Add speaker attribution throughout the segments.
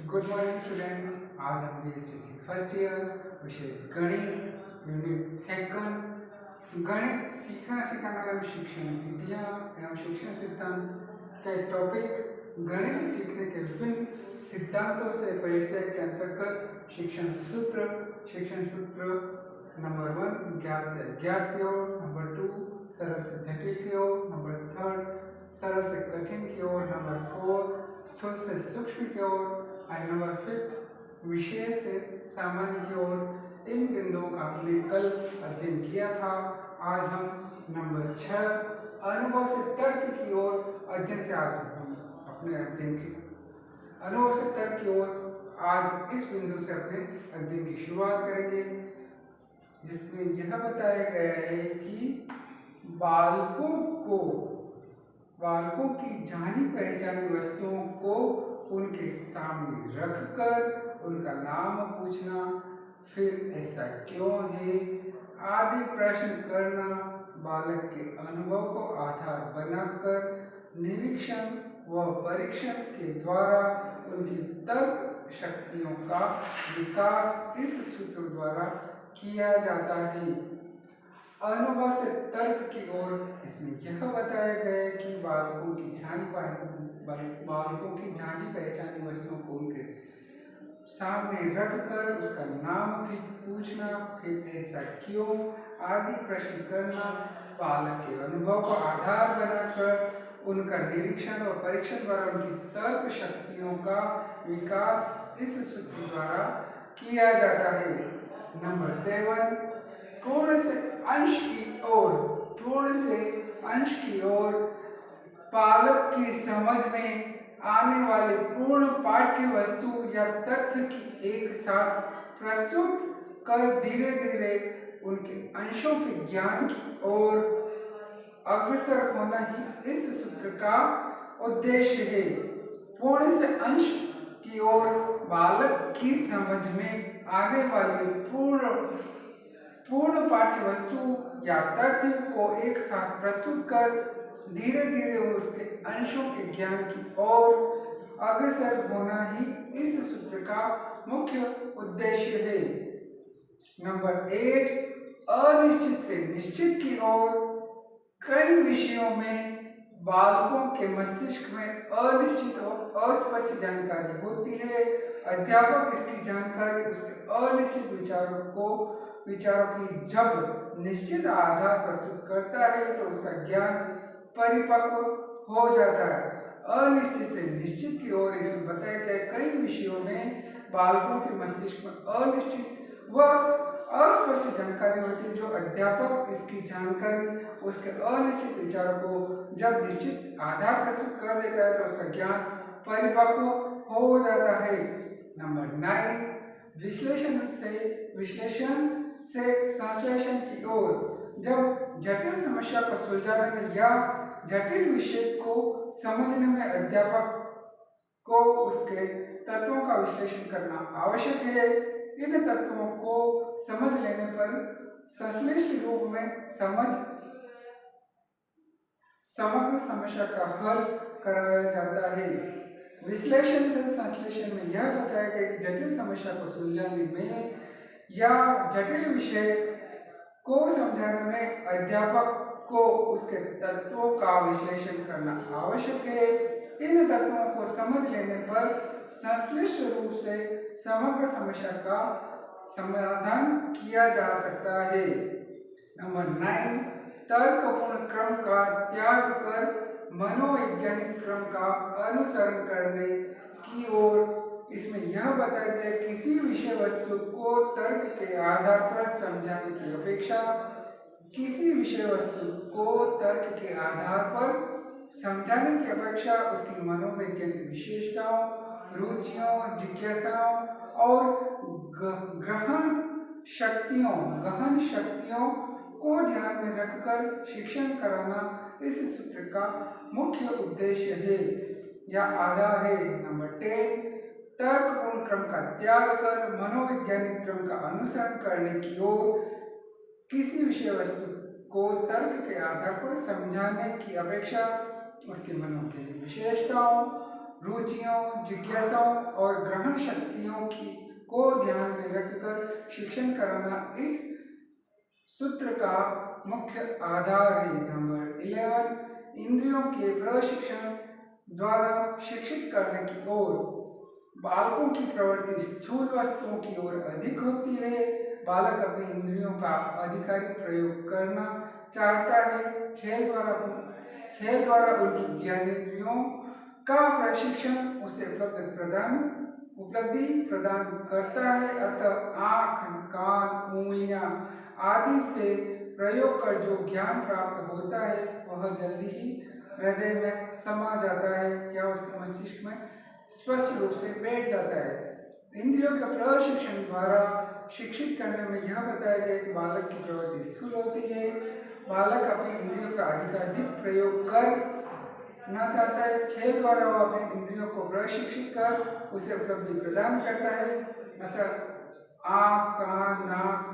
Speaker 1: Good morning students. आज हम BSc first year विषय गणित यूनिट सेकंड गणित सीखना सिखाना एवं शिक्षण विद्या एवं शिक्षण सिद्धांत का एक टॉपिक गणित सीखने के विभिन्न सिद्धांतों से परिचय के अंतर्गत शिक्षण सूत्र नंबर 1 ज्ञात से अज्ञात की ओर, नंबर 2 सरल से जटिल की ओर, नंबर 3 सरल से कठिन की ओर, नंबर 4 स्थूल से सूक्ष्म की ओर और नंबर 5 विषय से सामान्य की ओर। इन बिंदुओं का हमने कल अध्ययन किया था। आज हम नंबर 6 अनुभव से तर्क की ओर अध्ययन से आज हम अपने अध्ययन की अनुभव से तर्क की ओर आज इस बिंदु से अपने अध्ययन की शुरुआत करेंगे, जिसमें यह बताया गया है कि बालकों की जानी पहचानी वस्तुओं को उनके सामने रखकर उनका नाम पूछना, फिर ऐसा क्यों है आदि प्रश्न करना, बालक के अनुभव को आधार बनाकर निरीक्षण व परीक्षण के द्वारा उनकी तर्क शक्तियों का विकास इस सूत्र द्वारा किया जाता है। अनुभव से तर्क की ओर इसमें यह बताया गया है कि बालकों की जानी पहचानी वस्तुओं को उनके सामने रखकर उसका नाम भी पूछना, फिर ऐसा क्यों आदि प्रश्न करना, बालक के अनुभव को आधार बनाकर उनका निरीक्षण और परीक्षण द्वारा उनकी तर्क शक्तियों का विकास इस सूत्र द्वारा किया जाता है। नंबर 7 पूर्ण से अंश की ओर बालक की समझ में आने वाले पूर्ण पाठ्य वस्तु या तथ्य की एक साथ प्रस्तुत कर धीरे धीरे उनके अंशों के ज्ञान की ओर अग्रसर होना ही इस सूत्र का उद्देश्य है। पूर्ण से अंश की ओर बालक की समझ में आने वाले पूर्ण पाठ्य वस्तु या तथ्य को एक साथ प्रस्तुत कर धीरे धीरे उसके अंशों के ज्ञान की ओर अग्रसर होना ही इस सूत्र का मुख्य उद्देश्य है। नंबर 8 अनिश्चित से निश्चित की ओर कई विषयों में बालकों के मस्तिष्क में अनिश्चित और अस्पष्ट जानकारी होती है। अध्यापक इसकी जानकारी उसके अनिश्चित विचारों की जब निश्चित आधार प्रस्तुत करता है तो उसका ज्ञान परिपक्व हो जाता है। अनिश्चित से निश्चित की ओर इसमें बताया गया कई विषयों में बालकों के मस्तिष्क में अनिश्चित व अस्पष्ट जानकारी होती है। जो अध्यापक इसकी जानकारी उसके अनिश्चित विचारों को जब निश्चित आधार प्रस्तुत कर देता है तो उसका ज्ञान परिपक्व हो जाता है। नंबर 9 विश्लेषण से संश्लेषण की ओर जब जटिल समस्या को सुलझाने में या जटिल विषय को समझने में अध्यापक को उसके तत्वों का विश्लेषण करना आवश्यक है। इन तत्वों को समझ लेने पर संश्लिष्ट रूप में समग्र समस्या का हल कराया जाता है। विश्लेषण से संश्लेषण में यह बताया गया कि जटिल समस्या को सुलझाने में या जटिल विषय को समझाने में अध्यापक को उसके तत्वों का विश्लेषण करना आवश्यक है। इन तत्वों को समझ लेने पर संश्लिष्ट रूप से समग्र समस्या का समाधान किया जा सकता है। नंबर 9 तर्कपूर्ण क्रम का त्याग कर मनोवैज्ञानिक क्रम का अनुसरण करने की ओर इसमें यह बताया गया किसी विषय वस्तु को तर्क के आधार पर समझाने की अपेक्षा उसकी मनोवैज्ञानिक विशेषताओं, रुचियों, जिज्ञासाओं और गहन शक्तियों को ध्यान में रखकर शिक्षण कराना इस सूत्र का मुख्य उद्देश्य है या आधार है। नंबर 10 तर्कपूर्ण क्रम का त्याग कर मनोवैज्ञानिक क्रम का अनुसरण करने की ओर किसी विषय वस्तु को तर्क के आधार पर समझाने की अपेक्षा उसकी मनोवैज्ञानिक विशेषताओं, रुचियों, जिज्ञासाओं और ग्रहण शक्तियों की को ध्यान में रखकर शिक्षण कराना इस सूत्र का मुख्य आधार है। नंबर 11, इंद्रियों के प्रशिक्षण द्वारा शिक्षित करने की ओर बालकों की प्रवृत्ति स्थूल वस्तुओं की ओर अधिक होती है। बालक अपनी इंद्रियों का आधिकारिक प्रयोग करना चाहता है। खेल द्वारा उनकी ज्ञानेंद्रियों का प्रशिक्षण उसे उपलब्धि प्रदान करता है। अतः आँख, कान, उंगलियां आदि से प्रयोग कर जो ज्ञान प्राप्त होता है वह जल्दी ही हृदय में समा जाता है या उसके मस्तिष्क में स्पष्ट रूप से बैठ जाता है। इंद्रियों के प्रशिक्षण द्वारा शिक्षित करने में यह बताया गया कि बालक की प्रवृत्ति स्थूल होती है। बालक अपनी इंद्रियों का अधिकाधिक प्रयोग करना चाहता है। खेल द्वारा वह अपनी इंद्रियों को प्रशिक्षित कर उसे उपलब्धि प्रदान करता है। अतः आँख, कान, नाक,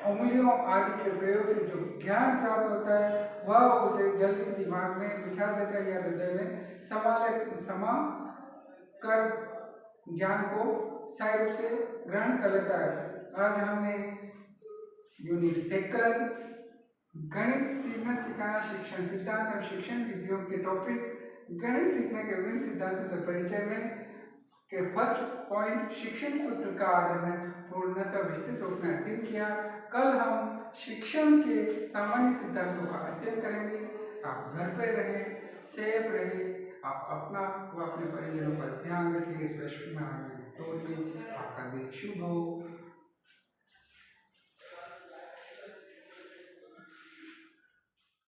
Speaker 1: उंगलियों आदि के प्रयोग से जो ज्ञान प्राप्त होता है वह उसे जल्दी दिमाग में बिठा देता है या हृदय में समा कर ज्ञान को सही रूप से ग्रहण कर लेता है। आज हमने यूनिट 2 गणित सीखना सिखाना शिक्षण सिद्धांत और शिक्षण विधियों के टॉपिक गणित सीखने के विभिन्न सिद्धांतों से परिचय में के फर्स्ट पॉइंट शिक्षण सूत्र का आज हमने पूर्णतः विस्तृत रूप में अध्ययन किया। कल हम शिक्षण के सामान्य सिद्धांतों का अध्ययन करेंगे। आप घर पे रहें, सेफ रहें, आप अपना व अपने परिजनों का ध्यान रखिए। इस वैश्विक महामारी के दौर में आपका दिन शुभ हो।